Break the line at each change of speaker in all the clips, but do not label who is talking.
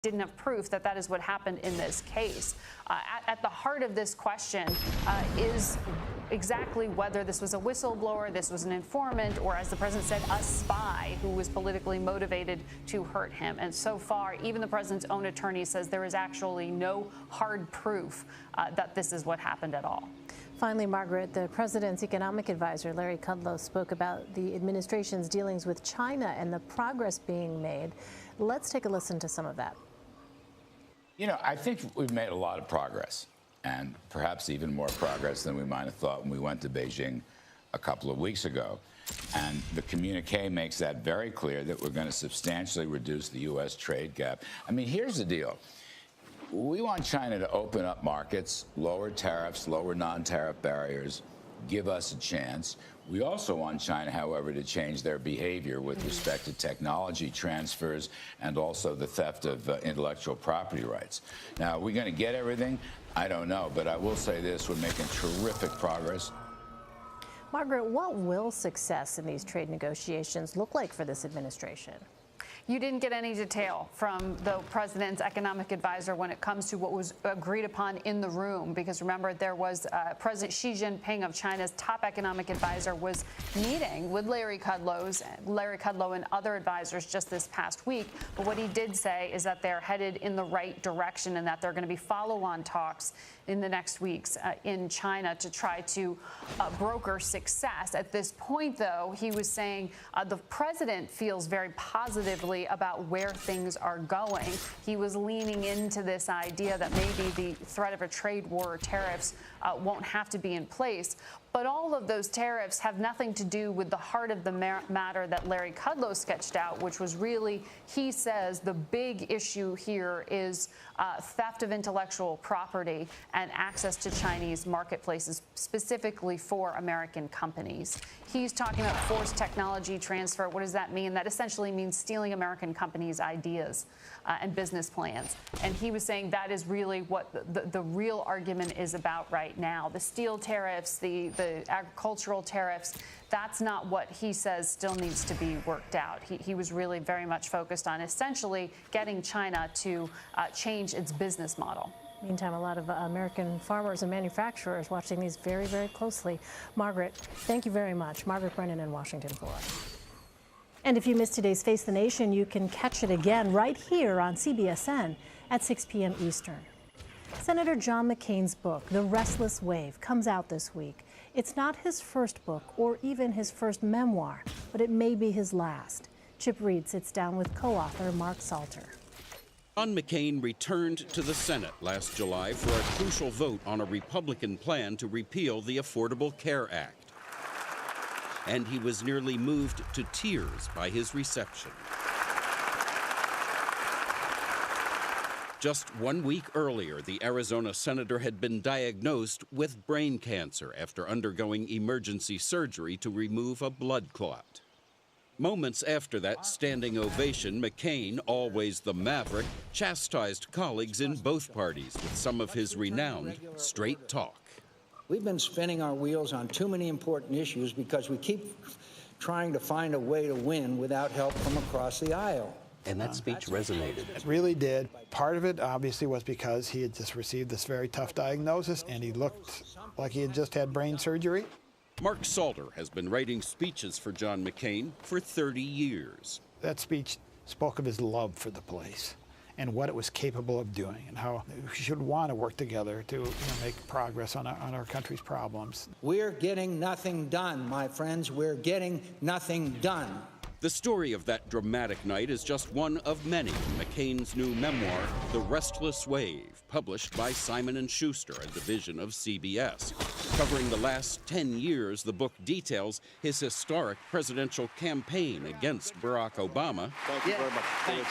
didn't have proof that that is what happened in this case. At the heart of this question is exactly whether this was a whistleblower, this was an informant, or, as the president said, a spy who was politically motivated to hurt him. And so far, even the president's own attorney says there is actually no hard proof that this is what happened at all.
Finally, Margaret, the president's economic advisor, Larry Kudlow, spoke about the administration's dealings with China and the progress being made. Let's take a listen to some of that.
You know, I think we've made a lot of progress, and perhaps even more progress than we might have thought when we went to Beijing a couple of weeks ago. And the communique makes that very clear, that we're going to substantially reduce the U.S. trade gap. I mean, here's the deal. We want China to open up markets, lower tariffs, lower non-tariff barriers, give us a chance. We also want China, however, to change their behavior with respect to technology transfers and also the theft of intellectual property rights. Now, are we going to get everything? I don't know, but I will say this, we're making terrific progress.
Margaret, what will success in these trade negotiations look like for this administration?
You didn't get any detail from the president's economic advisor when it comes to what was agreed upon in the room, because remember, there was President Xi Jinping of China's top economic advisor was meeting with Larry Kudlow and other advisors just this past week. But what he did say is that they're headed in the right direction and that there are going to be follow-on talks in the next weeks in China to try to broker success. At this point, though, he was saying the president feels very positively about where things are going. He was leaning into this idea that maybe the threat of a trade war or tariffs won't have to be in place. But all of those tariffs have nothing to do with the heart of the matter that Larry Kudlow sketched out, which was really, he says, the big issue here is theft of intellectual property and access to Chinese marketplaces, specifically for American companies. He's talking about forced technology transfer. What does that mean? That essentially means stealing American companies' ideas and business plans. And he was saying that is really what the real argument is about right now. The steel tariffs, the agricultural tariffs, that's not what he says still needs to be worked out. He was really very much focused on essentially getting China to change its business model.
Meantime, a lot of American farmers and manufacturers watching these very, very closely. Margaret, thank you very much. Margaret Brennan in Washington for us. And if you missed today's Face the Nation, you can catch it again right here on CBSN at 6 p.m. Eastern. Senator John McCain's book, The Restless Wave, comes out this week. It's not his first book or even his first memoir, but it may be his last. Chip Reed sits down with co-author Mark Salter.
John McCain returned to the Senate last July for a crucial vote on a Republican plan to repeal the Affordable Care Act. And he was nearly moved to tears by his reception. Just 1 week earlier, the Arizona senator had been diagnosed with brain cancer after undergoing emergency surgery to remove a blood clot. Moments after that standing ovation, McCain, always the maverick, chastised colleagues in both parties with some of his renowned straight talk.
We've been spinning our wheels on too many important issues because we keep trying to find a way to win without help from across the aisle.
And that speech resonated.
It really did. Part of it, obviously, was because he had just received this very tough diagnosis, and he looked like he had just had brain surgery.
Mark Salter has been writing speeches for John McCain for 30 years.
That speech spoke of his love for the place and what it was capable of doing and how we should want to work together to make progress on our country's problems.
We're getting nothing done, my friends. We're getting nothing done.
The story of that dramatic night is just one of many in McCain's new memoir, The Restless Wave, published by Simon & Schuster, a division of CBS. Covering the last 10 years, the book details his historic presidential campaign against Barack Obama,
Thank you very much.
Thanks.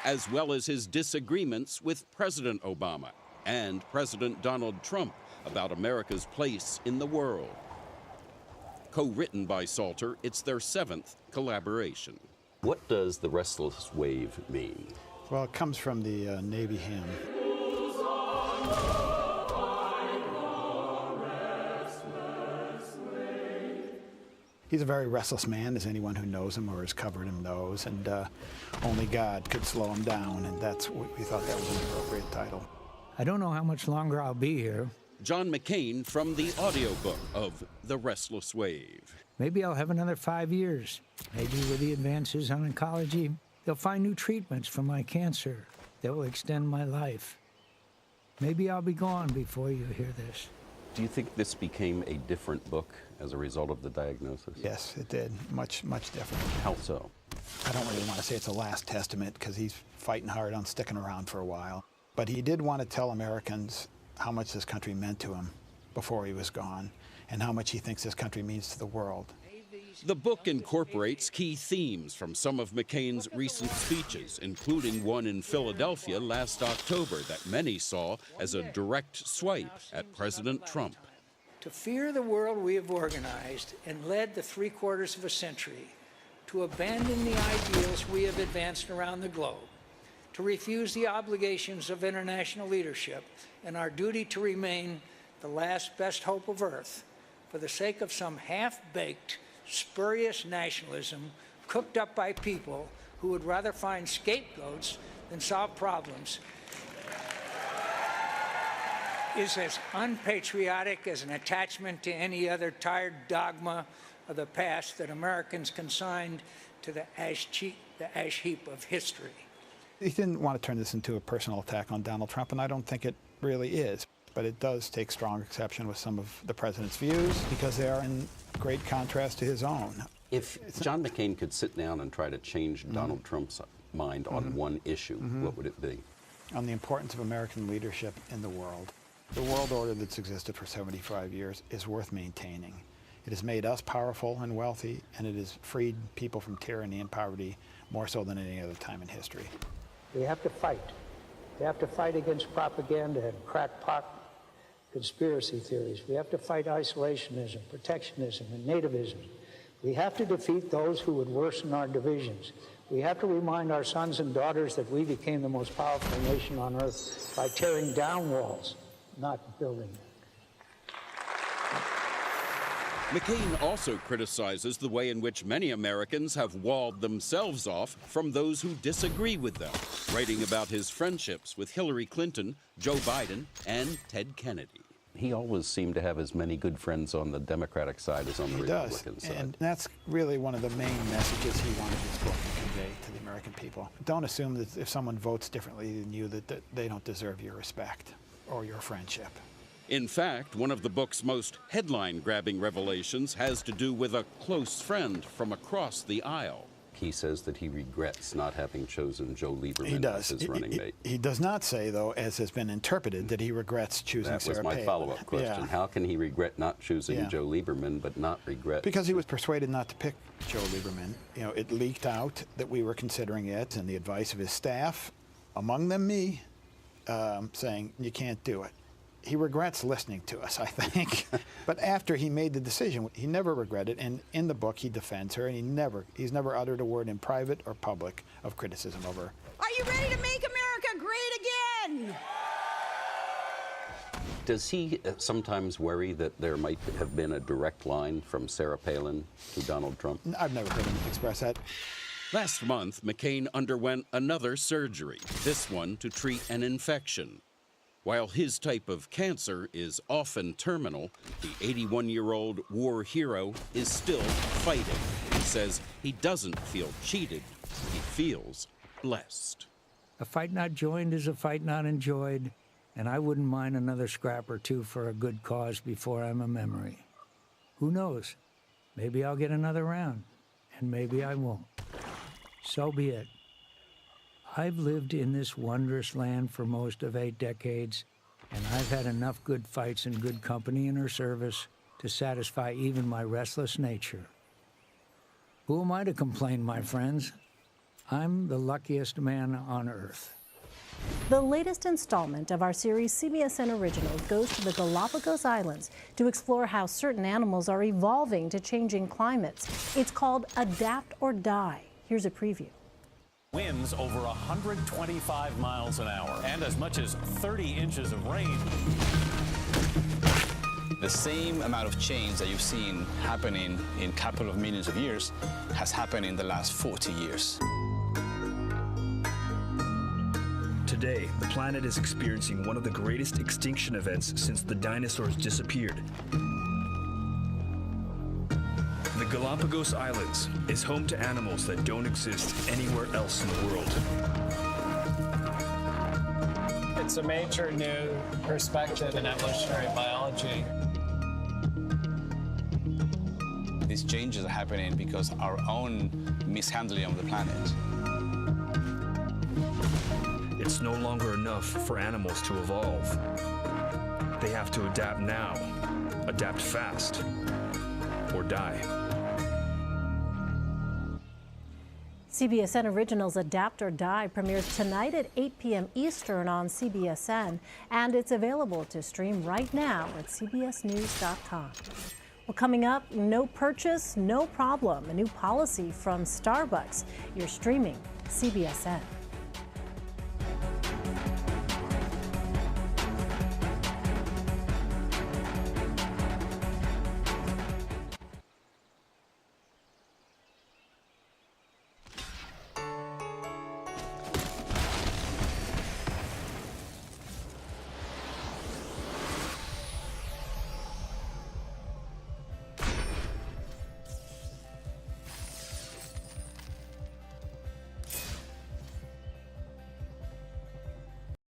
as well as his disagreements with President Obama and President Donald Trump about America's place in the world. Co-written by Salter, it's their 7th collaboration.
What does The Restless Wave mean?
Well, it comes from the Navy hymn. He's a very restless man, as anyone who knows him or has covered him knows, and only God could slow him down, and that's what we thought that was an appropriate title.
I don't know how much longer I'll be here.
John McCain from the audiobook of The Restless Wave.
Maybe I'll have another 5 years. Maybe with the advances on oncology, they'll find new treatments for my cancer that will extend my life. Maybe I'll be gone before you hear this.
Do you think this became a different book as a result of the diagnosis?
Yes, it did. Much, much different.
How so?
I don't really want to say it's a last testament because he's fighting hard on sticking around for a while. But he did want to tell Americans how much this country meant to him before he was gone and how much he thinks this country means to the world.
The book incorporates key themes from some of McCain's recent speeches, including one in Philadelphia last October that many saw as a direct swipe at President Trump.
To fear the world we have organized and led the 3/4 of a century, to abandon the ideals we have advanced around the globe, to refuse the obligations of international leadership and our duty to remain the last best hope of Earth for the sake of some half-baked, spurious nationalism cooked up by people who would rather find scapegoats than solve problems is as unpatriotic as an attachment to any other tired dogma of the past that Americans consigned to the ash heap of history.
He didn't want to turn this into a personal attack on Donald Trump, and I don't think it really is. But it does take strong exception with some of the president's views because they are in great contrast to his own.
If John McCain could sit down and try to change Donald Trump's mind on one issue, what would it be?
On the importance of American leadership in the world. The world order that's existed for 75 years is worth maintaining. It has made us powerful and wealthy, and it has freed people from tyranny and poverty more so than any other time in history.
We have to fight. We have to fight against propaganda and crackpot conspiracy theories. We have to fight isolationism, protectionism, and nativism. We have to defeat those who would worsen our divisions. We have to remind our sons and daughters that we became the most powerful nation on earth by tearing down walls, not building them.
McCain also criticizes the way in which many Americans have walled themselves off from those who disagree with them, writing about his friendships with Hillary Clinton, Joe Biden, and Ted Kennedy.
He always seemed to have as many good friends on the Democratic side as on the Republican side.
And that's really one of the main messages he wanted this book to convey to the American people. Don't assume that if someone votes differently than you that they don't deserve your respect or your friendship.
In fact, one of the book's most headline-grabbing revelations has to do with a close friend from across the aisle.
He says that he regrets not having chosen Joe Lieberman as his running mate.
He does not say, though, as has been interpreted, that he regrets choosing Sarah
That was my
Palin.
follow-up question.
Yeah.
How can he regret not choosing Joe Lieberman but not regret?
Because he was persuaded not to pick Joe Lieberman. You know, it leaked out that we were considering it, and the advice of his staff, among them me, saying, you can't do it. He regrets listening to us, I think. But after he made the decision, he never regretted, and in the book he defends her, and he's never uttered a word in private or public of criticism of her.
Are you ready to make America great again?
Does he sometimes worry that there might have been a direct line from Sarah Palin to Donald Trump?
I've never heard him express that.
Last month, McCain underwent another surgery, this one to treat an infection. While his type of cancer is often terminal, the 81-year-old war hero is still fighting. He says he doesn't feel cheated. He feels blessed.
A fight not joined is a fight not enjoyed, and I wouldn't mind another scrap or two for a good cause before I'm a memory. Who knows? Maybe I'll get another round, and maybe I won't. So be it. I've lived in this wondrous land for most of 8 decades, and I've had enough good fights and good company in her service to satisfy even my restless nature. Who am I to complain, my friends? I'm the luckiest man on earth.
The latest installment of our series CBSN Original goes to the Galapagos Islands to explore how certain animals are evolving to changing climates. It's called Adapt or Die. Here's a preview.
Winds over 125 miles an hour and as much as 30 inches of rain.
The same amount of change that you've seen happening in a couple of millions of years has happened in the last 40 years.
Today, the planet is experiencing one of the greatest extinction events since the dinosaurs disappeared. The Galapagos Islands is home to animals that don't exist anywhere else in the world.
It's a major new perspective in evolutionary biology.
These changes are happening because our own mishandling of the planet.
It's no longer enough for animals to evolve. They have to adapt now, adapt fast, or die.
CBSN Originals Adapt or Die premieres tonight at 8 p.m. Eastern on CBSN, and it's available to stream right now at cbsnews.com. Well, coming up, no purchase, no problem, a new policy from Starbucks. You're streaming CBSN.